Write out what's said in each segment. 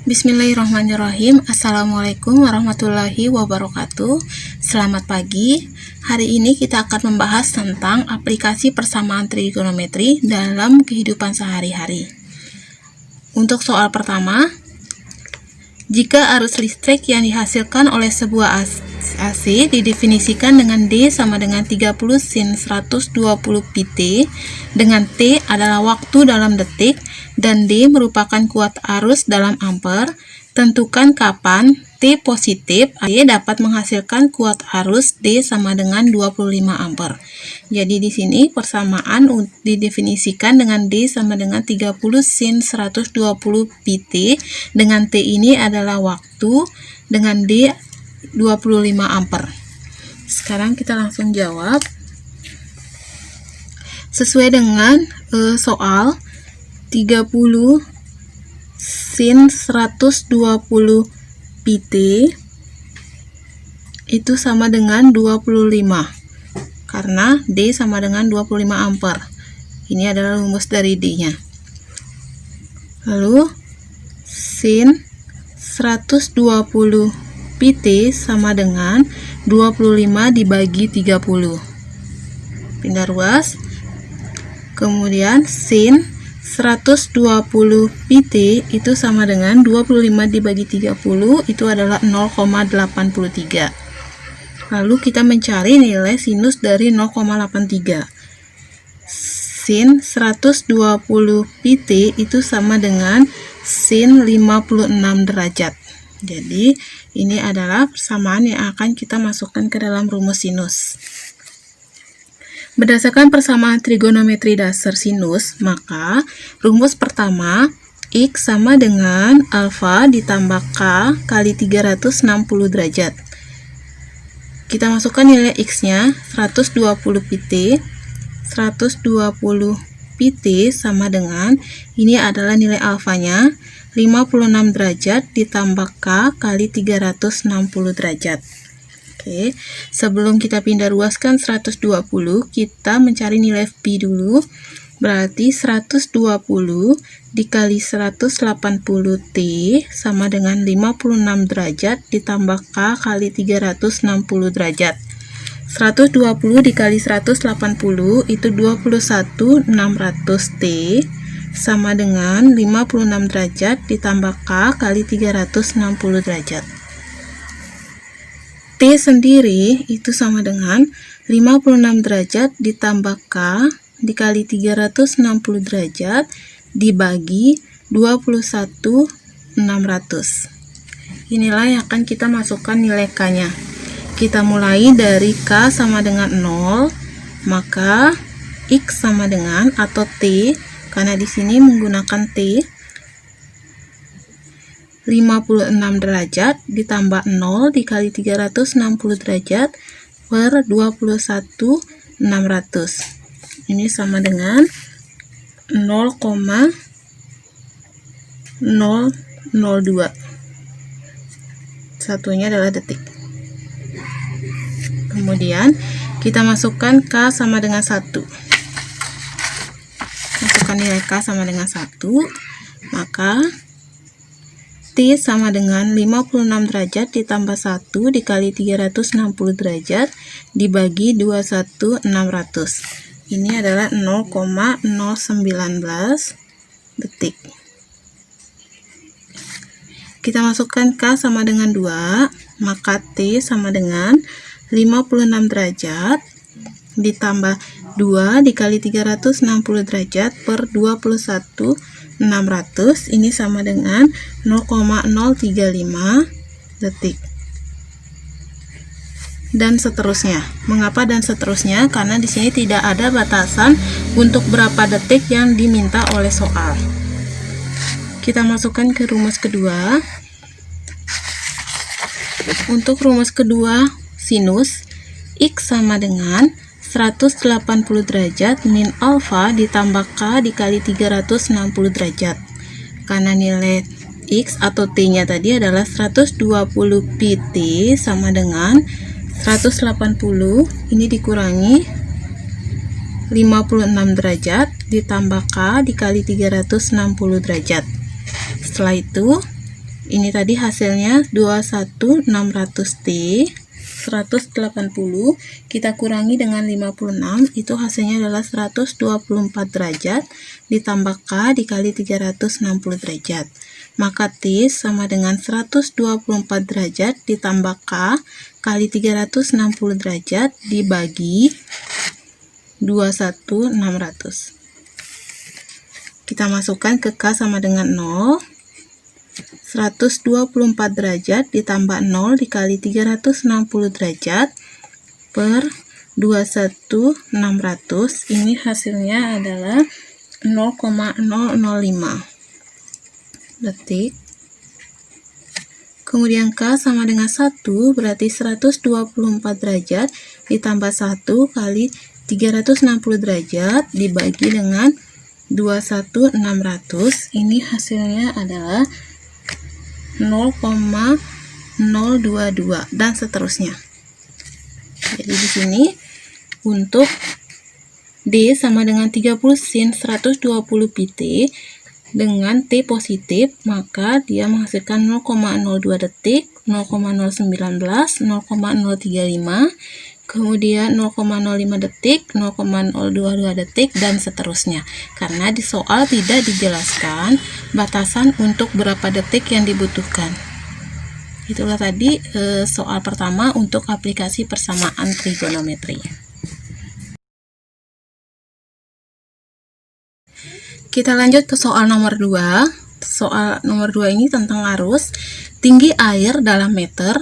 Bismillahirrahmanirrahim. Assalamualaikum warahmatullahi wabarakatuh. Selamat pagi. Hari ini kita akan membahas tentang aplikasi persamaan trigonometri dalam kehidupan sehari-hari. Untuk soal pertama, jika arus listrik yang dihasilkan oleh sebuah AC didefinisikan dengan D sama dengan 30 sin 120 pt, dengan T adalah waktu dalam detik, dan D merupakan kuat arus dalam ampere, tentukan kapan T positif AC dapat menghasilkan kuat arus D sama dengan 25 ampere. Jadi di sini persamaan didefinisikan dengan D sama dengan 30 sin 120 pt, dengan T ini adalah waktu, dengan D 25 ampere. Sekarang kita langsung jawab. Sesuai dengan soal, 30 sin 120 pt itu sama dengan 25, karena D sama dengan 25 ampere. Ini adalah rumus dari D-nya. Lalu sin 120 pt sama dengan 25 dibagi 30. Pindah ruas. Kemudian sin 120 pt itu sama dengan 25 dibagi 30, itu adalah 0,83. Lalu kita mencari nilai sinus dari 0,83. Sin 120 pt itu sama dengan sin 56 derajat. Jadi ini adalah persamaan yang akan kita masukkan ke dalam rumus sinus. Berdasarkan persamaan trigonometri dasar sinus, maka rumus pertama, X sama dengan alfa ditambah K kali 360 derajat. Kita masukkan nilai X-nya 120 pt. 120 pt sama dengan, ini adalah nilai alfanya, 56 derajat ditambah K kali 360 derajat. Oke, sebelum kita pindah ruaskan 120, kita mencari nilai pi dulu. Berarti 120 dikali 180T sama dengan 56 derajat ditambah K kali 360 derajat. 120 dikali 180 itu 21.600T sama dengan 56 derajat ditambah K kali 360 derajat. T sendiri itu sama dengan 56 derajat ditambah K dikali 360 derajat dibagi 21.600. Inilah yang akan kita masukkan nilai K-nya. Kita mulai dari K sama dengan 0, maka X sama dengan, atau T, karena di sini menggunakan T, 56 derajat ditambah 0 dikali 360 derajat per 21.600. Ini sama dengan 0,002. Satunya adalah detik. Kemudian kita masukkan K sama dengan 1. Masukkan nilai K sama dengan 1, maka T sama dengan 56 derajat ditambah 1 dikali 360 derajat dibagi 21.600. Ini adalah 0,019 detik. Kita masukkan K sama dengan 2, maka T sama dengan 56 derajat ditambah 2 dikali 360 derajat per 21.600, ini sama dengan 0,035 detik. Dan seterusnya. Mengapa dan seterusnya? Karena di sini tidak ada batasan untuk berapa detik yang diminta oleh soal. Kita masukkan ke rumus kedua. Untuk rumus kedua sinus, X sama dengan 180 derajat min alfa ditambah K dikali 360 derajat. Karena nilai X atau T-nya tadi adalah 120 pt sama dengan 180, ini dikurangi 56 derajat ditambah K dikali 360 derajat. Setelah itu Ini tadi hasilnya 21.600T 180, kita kurangi dengan 56, itu hasilnya adalah 124 derajat ditambah K dikali 360 derajat. Maka T sama dengan 124 derajat ditambah K kali 360 derajat dibagi 21.600. Kita masukkan ke K sama dengan 0. 124 derajat ditambah 0 dikali 360 derajat per 21.600, ini hasilnya adalah 0,005 detik. Kemudian K sama dengan 1, berarti 124 derajat ditambah 1 kali 360 derajat dibagi dengan 21.600, ini hasilnya adalah 0,022 dan seterusnya. Jadi di sini untuk D sama dengan 30 sin 120 pt dengan T positif, maka dia menghasilkan 0,02 detik, 0,019, 0,035, kemudian 0,05 detik, 0,022 detik, dan seterusnya. Karena di soal tidak dijelaskan batasan untuk berapa detik yang dibutuhkan. Itulah tadi soal pertama untuk aplikasi persamaan trigonometri. Kita lanjut ke soal nomor 2. Soal nomor 2 ini tentang arus. Tinggi air dalam meter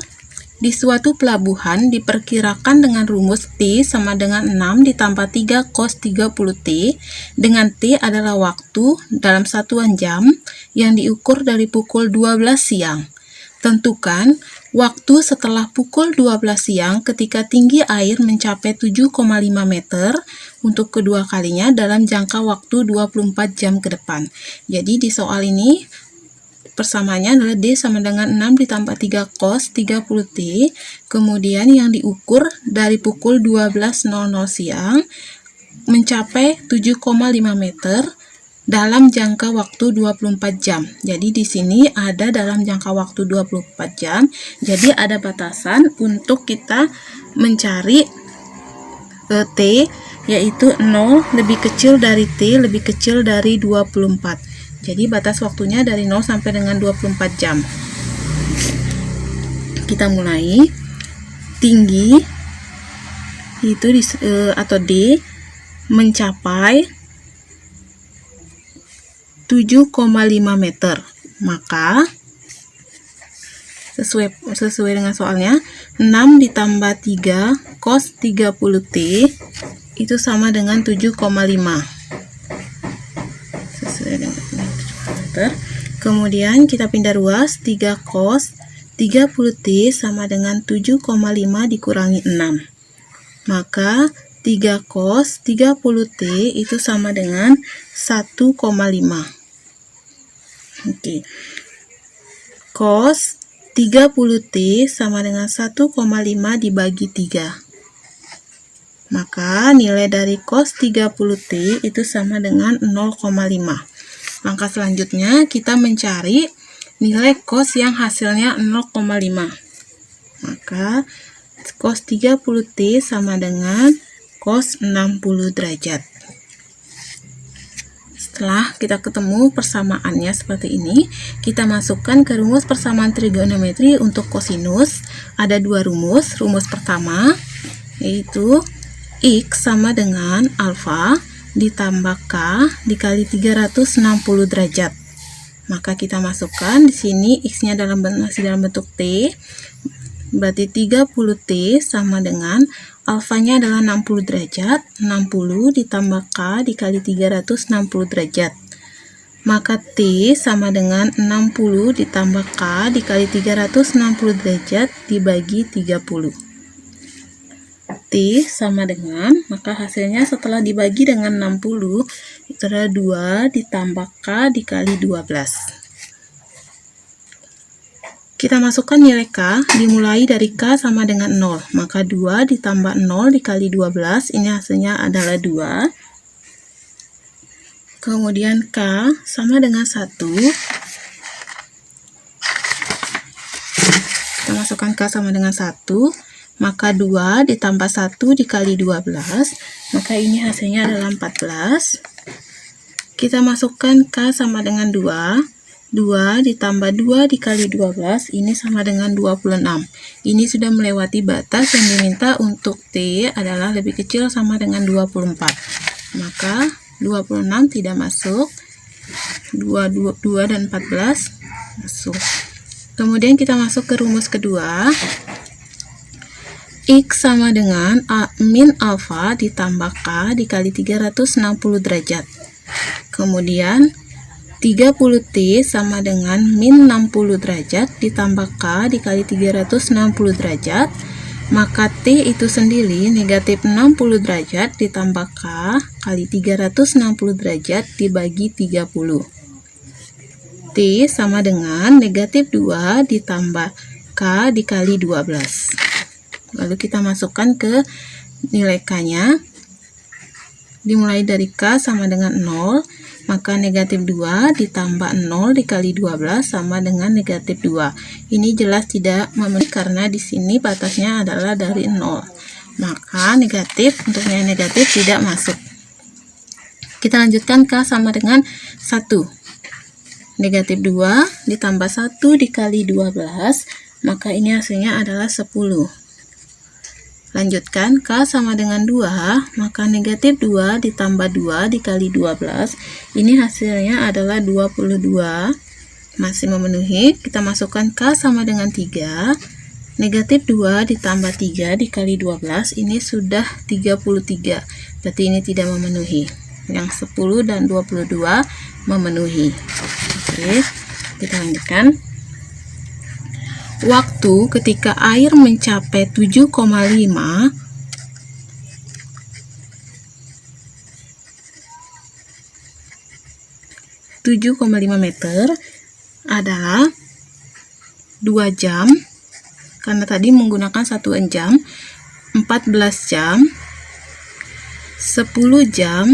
di suatu pelabuhan diperkirakan dengan rumus T sama dengan 6 ditambah 3 cos 30T, dengan T adalah waktu dalam satuan jam yang diukur dari pukul 12 siang. Tentukan waktu setelah pukul 12 siang ketika tinggi air mencapai 7,5 meter untuk kedua kalinya dalam jangka waktu 24 jam ke depan. Jadi di soal ini persamaannya adalah D sama dengan 6 ditambah 3 cos 30T, kemudian yang diukur dari pukul 12.00 siang mencapai 7,5 meter dalam jangka waktu 24 jam. Jadi di sini ada dalam jangka waktu 24 jam. Jadi ada batasan untuk kita mencari T, yaitu 0 lebih kecil dari T lebih kecil dari 24. Jadi batas waktunya dari 0 sampai dengan 24 jam. Kita mulai. Tinggi itu atau D mencapai 7,5 meter. Maka sesuai dengan soalnya, 6 ditambah 3 cos 30T itu sama dengan 7,5. Sesuai dengan 7 meter. Kemudian kita pindah ruas, 3 cos 30T sama dengan 7,5 dikurangi 6. Maka 3 cos 30T itu sama dengan 1,5. Oke. Cos 30T sama dengan 1,5 dibagi 3. Maka nilai dari cos 30T itu sama dengan 0,5. Langkah selanjutnya kita mencari nilai cos yang hasilnya 0,5. Maka cos 30T sama dengan cos 60 derajat. Setelah kita ketemu persamaannya seperti ini, kita masukkan ke rumus persamaan trigonometri untuk kosinus. Ada dua rumus. Rumus pertama yaitu X sama dengan alfa ditambah K dikali 360 derajat. Maka kita masukkan di sini X-nya masih dalam bentuk T. Berarti 30T sama dengan alfanya adalah 60 derajat, 60 ditambah K dikali 360 derajat. Maka T sama dengan 60 ditambah K dikali 360 derajat dibagi 30. T sama dengan, maka hasilnya setelah dibagi dengan 60, itu adalah 2 ditambah K dikali 12. Kita masukkan nilai K, dimulai dari K sama dengan 0. Maka 2 ditambah 0 dikali 12, ini hasilnya adalah 2. Kemudian K sama dengan 1. masukkan K sama dengan 1, maka 2 ditambah 1 dikali 12, maka ini hasilnya adalah 14. Kita masukkan K sama dengan 2 ditambah 2 dikali 12, ini sama dengan 26. Ini sudah melewati batas yang diminta untuk T adalah lebih kecil sama dengan 24. Maka 26 tidak masuk, 2 dan 14 masuk. Kemudian kita masuk ke rumus kedua. X sama dengan min alfa ditambah K dikali 360 derajat. Kemudian 30T sama dengan min 60 derajat ditambah K dikali 360 derajat, maka T itu sendiri negatif 60 derajat ditambah K kali 360 derajat dibagi 30. T sama dengan negatif 2 ditambah K dikali 12. Lalu kita masukkan ke nilai K-nya. Dimulai dari K sama dengan 0, maka negatif 2 ditambah 0 dikali 12 sama dengan negatif 2. Ini jelas tidak memenuhi karena di sini batasnya adalah dari 0. Maka negatif, untuk nilai negatif tidak masuk. Kita lanjutkan K sama dengan 1. Negatif 2 ditambah 1 dikali 12, maka ini hasilnya adalah 10. Lanjutkan K sama dengan 2, maka negatif 2 ditambah 2 dikali 12, ini hasilnya adalah 22. Masih memenuhi. Kita masukkan K sama dengan 3, negatif 2 ditambah 3 dikali 12, ini sudah 33. Berarti ini tidak memenuhi. Yang 10 dan 22 memenuhi. Oke, kita lanjutkan. Waktu ketika air mencapai 7,5 meter adalah 2 jam, karena tadi menggunakan 1 jam, 14 jam, 10 jam,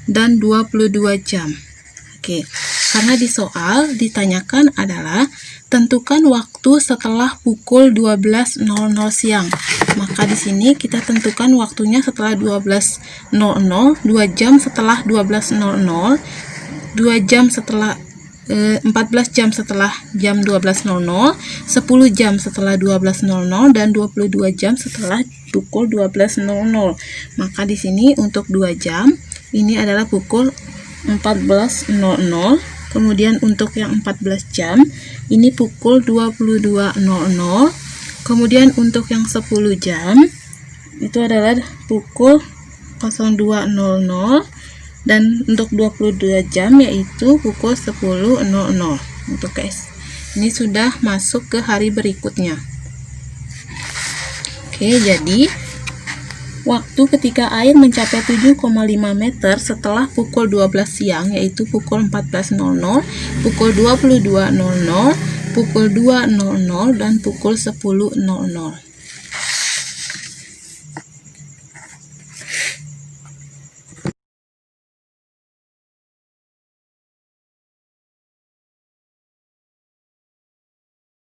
dan 22 jam. Oke, karena di soal ditanyakan adalah tentukan waktu setelah pukul 12.00 siang. Maka di sini kita tentukan waktunya setelah 12.00, 2 jam setelah 12.00, 2 jam setelah 14 jam setelah jam 12.00, 10 jam setelah 12.00, dan 22 jam setelah pukul 12.00. Maka di sini untuk 2 jam ini adalah pukul 14.00. Kemudian untuk yang 14 jam ini pukul 22.00. Kemudian untuk yang 10 jam itu adalah pukul 02.00, dan untuk 22 jam yaitu pukul 10.00. Untuk guys, ini sudah masuk ke hari berikutnya. Oke, jadi waktu ketika air mencapai 7,5 meter setelah pukul 12 siang yaitu pukul 14.00, pukul 22.00, pukul 2.00, dan pukul 10.00.